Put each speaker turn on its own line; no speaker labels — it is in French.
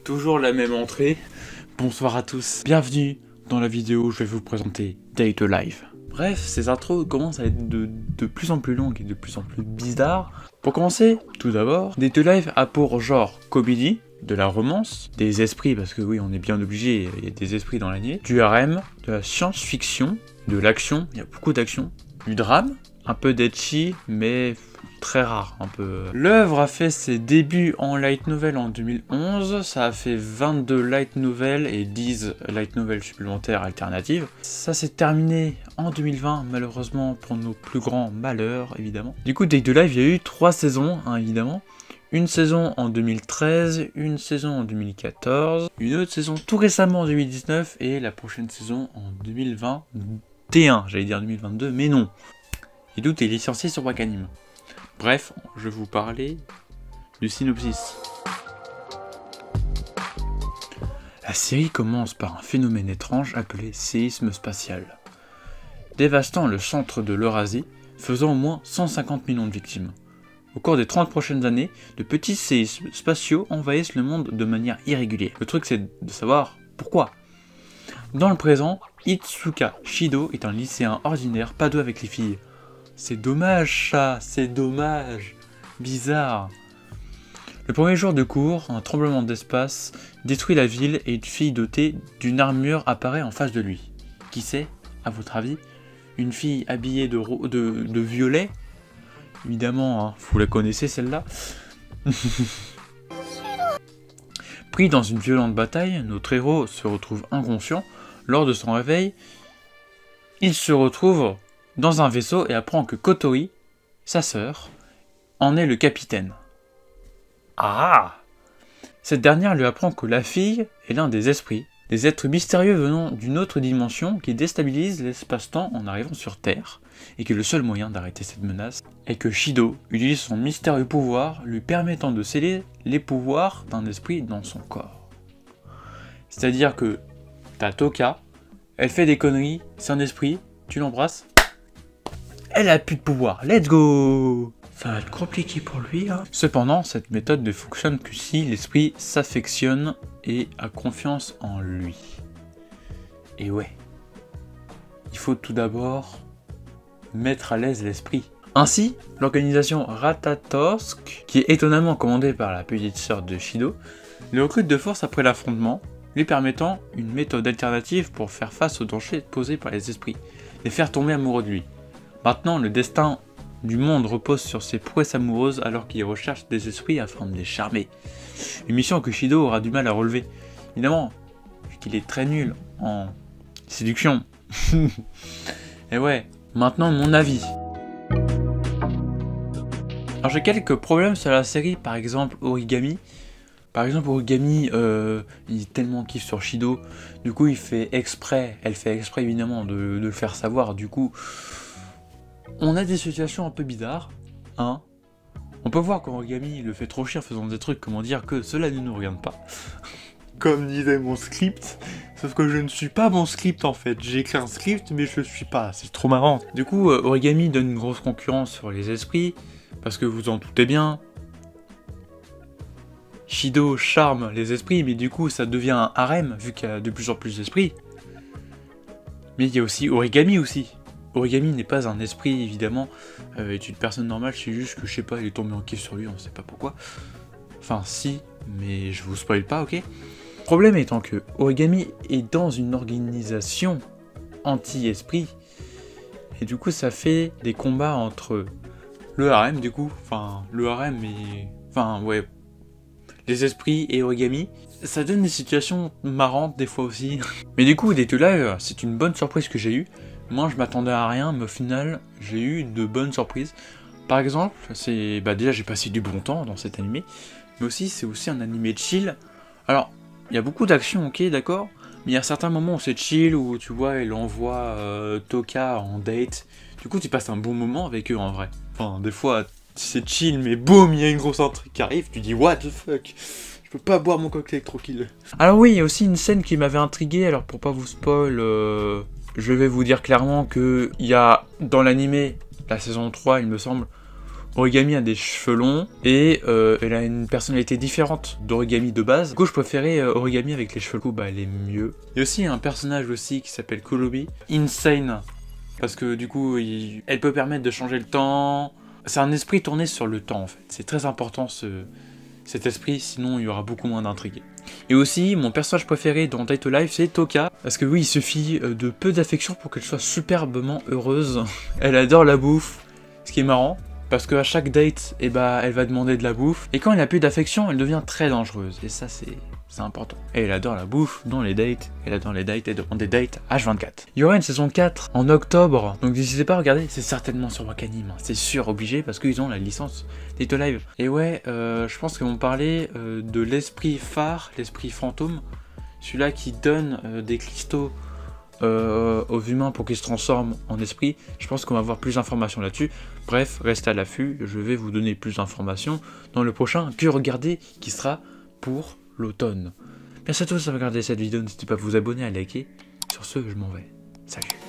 Toujours la même entrée. Bonsoir à tous, bienvenue dans la vidéo où je vais vous présenter Day to Live. Bref, ces intros commencent à être de plus en plus longues et de plus en plus bizarres. Pour commencer, tout d'abord, Day to Live a pour genre comédie, de la romance, des esprits, parce que oui, on est bien obligé, il y a des esprits dans l'anime, du harem, de la science-fiction, de l'action, il y a beaucoup d'action, du drame, un peu d'etchi, mais très rare, un peu. L'œuvre a fait ses débuts en light novel en 2011, ça a fait 22 light novels et 10 light novels supplémentaires alternatives. Ça s'est terminé en 2020, malheureusement pour nos plus grands malheurs, évidemment. Du coup, Day to Live, il y a eu 3 saisons, hein, évidemment. Une saison en 2013, une saison en 2014, une autre saison tout récemment en 2019 et la prochaine saison en 2021, j'allais dire 2022, mais non. Idout est licencié sur Wakanim. Bref, je vais vous parler du synopsis. La série commence par un phénomène étrange appelé séisme spatial, dévastant le centre de l'Eurasie, faisant au moins 150 millions de victimes. Au cours des 30 prochaines années, de petits séismes spatiaux envahissent le monde de manière irrégulière. Le truc c'est de savoir pourquoi. Dans le présent, Itsuka Shido est un lycéen ordinaire, pas doué avec les filles. C'est dommage ça, c'est dommage. Bizarre. Le premier jour de cours, un tremblement d'espace détruit la ville et une fille dotée d'une armure apparaît en face de lui. Qui c'est, à votre avis? Une fille habillée de violet? Évidemment, hein, vous la connaissez celle-là. Pris dans une violente bataille, notre héros se retrouve inconscient. Lors de son réveil, il se retrouve dans un vaisseau et apprend que Kotori, sa sœur, en est le capitaine. Ah! Cette dernière lui apprend que la fille est l'un des esprits, des êtres mystérieux venant d'une autre dimension qui déstabilisent l'espace-temps en arrivant sur Terre, et que le seul moyen d'arrêter cette menace est que Shido utilise son mystérieux pouvoir lui permettant de sceller les pouvoirs d'un esprit dans son corps. C'est-à-dire que t'as Toka, elle fait des conneries, c'est un esprit, tu l'embrasses, elle a plus de pouvoir, let's go! Ça va être compliqué pour lui, hein. Cependant, cette méthode ne fonctionne que si l'esprit s'affectionne et a confiance en lui. Et ouais, il faut tout d'abord mettre à l'aise l'esprit. Ainsi, l'organisation Ratatosk, qui est étonnamment commandée par la petite sœur de Shido, le recrute de force après l'affrontement, lui permettant une méthode alternative pour faire face aux dangers posés par les esprits, les faire tomber amoureux de lui. Maintenant, le destin du monde repose sur ses prouesses amoureuses alors qu'il recherche des esprits afin de les charmer. Une mission que Shido aura du mal à relever. Évidemment, vu qu'il est très nul en séduction. Et ouais, maintenant mon avis. Alors j'ai quelques problèmes sur la série, par exemple Origami. Par exemple Origami, il est tellement kiff sur Shido, du coup elle fait exprès évidemment de le faire savoir, du coup on a des situations un peu bizarres, hein. On peut voir qu'Origami le fait trop chier en faisant des trucs, comment dire, que cela ne nous regarde pas. Comme disait mon script, sauf que je ne suis pas mon script en fait. J'ai écrit un script mais je le suis pas, c'est trop marrant. Du coup, Origami donne une grosse concurrence sur les esprits, parce que vous en doutez bien, Shido charme les esprits, mais du coup ça devient un harem, vu qu'il y a de plus en plus d'esprits. Mais il y a aussi Origami aussi. Origami n'est pas un esprit, évidemment, est une personne normale, c'est juste que, je sais pas, il est tombé en kiff sur lui, on sait pas pourquoi. Enfin, si, mais je vous spoil pas, ok? Le problème étant que Origami est dans une organisation anti-esprit, et du coup, ça fait des combats entre le harem, du coup, enfin, le harem et... Enfin, ouais, les esprits et Origami. Ça donne des situations marrantes, des fois aussi. Mais du coup, Day to Live, c'est une bonne surprise que j'ai eue. Moi je m'attendais à rien, mais au final j'ai eu de bonnes surprises. Par exemple, c'est déjà j'ai passé du bon temps dans cet animé, mais aussi c'est aussi un animé chill. Alors, il y a beaucoup d'action, ok, d'accord, mais il y a certains moments où c'est chill, où tu vois, elle envoie Toka en date. Du coup, tu passes un bon moment avec eux en vrai. Enfin, des fois, c'est chill, mais boum, il y a une grosse intrigue qui arrive, tu dis what the fuck, je peux pas boire mon cocktail tranquille. Alors oui, il y a aussi une scène qui m'avait intrigué, alors pour pas vous spoil... Je vais vous dire clairement que il y a dans l'animé, la saison 3 il me semble, Origami a des cheveux longs et elle a une personnalité différente d'Origami de base. Du coup, je préférais Origami avec les cheveux courts, bah elle est mieux. Il y a aussi un personnage aussi qui s'appelle Kolobi. Insane, parce que du coup, elle peut permettre de changer le temps. C'est un esprit tourné sur le temps en fait. C'est très important cet esprit, sinon il y aura beaucoup moins d'intrigues. Et aussi, mon personnage préféré dans Date Life, c'est Toka. Parce que oui, il suffit de peu d'affection pour qu'elle soit superbement heureuse. Elle adore la bouffe, ce qui est marrant. Parce qu'à chaque date, eh ben, elle va demander de la bouffe. Et quand elle n'a plus d'affection, elle devient très dangereuse. Et ça, c'est important. Et elle adore la bouffe dans les dates. Elle adore les dates et demande des dates H24. Il y aura une saison 4 en octobre. Donc n'hésitez pas à regarder. C'est certainement sur Wakanim. C'est sûr, obligé, parce qu'ils ont la licence Date Live. Et ouais, je pense qu'ils vont parler de l'esprit phare, l'esprit fantôme. Celui-là qui donne des cristaux aux humains pour qu'ils se transforment en esprit. Je pense qu'on va avoir plus d'informations là-dessus. Bref, restez à l'affût, je vais vous donner plus d'informations dans le prochain Que Regarder qui sera pour l'automne. Merci à tous d'avoir regardé cette vidéo, n'hésitez pas à vous abonner, à liker. Sur ce, je m'en vais. Salut.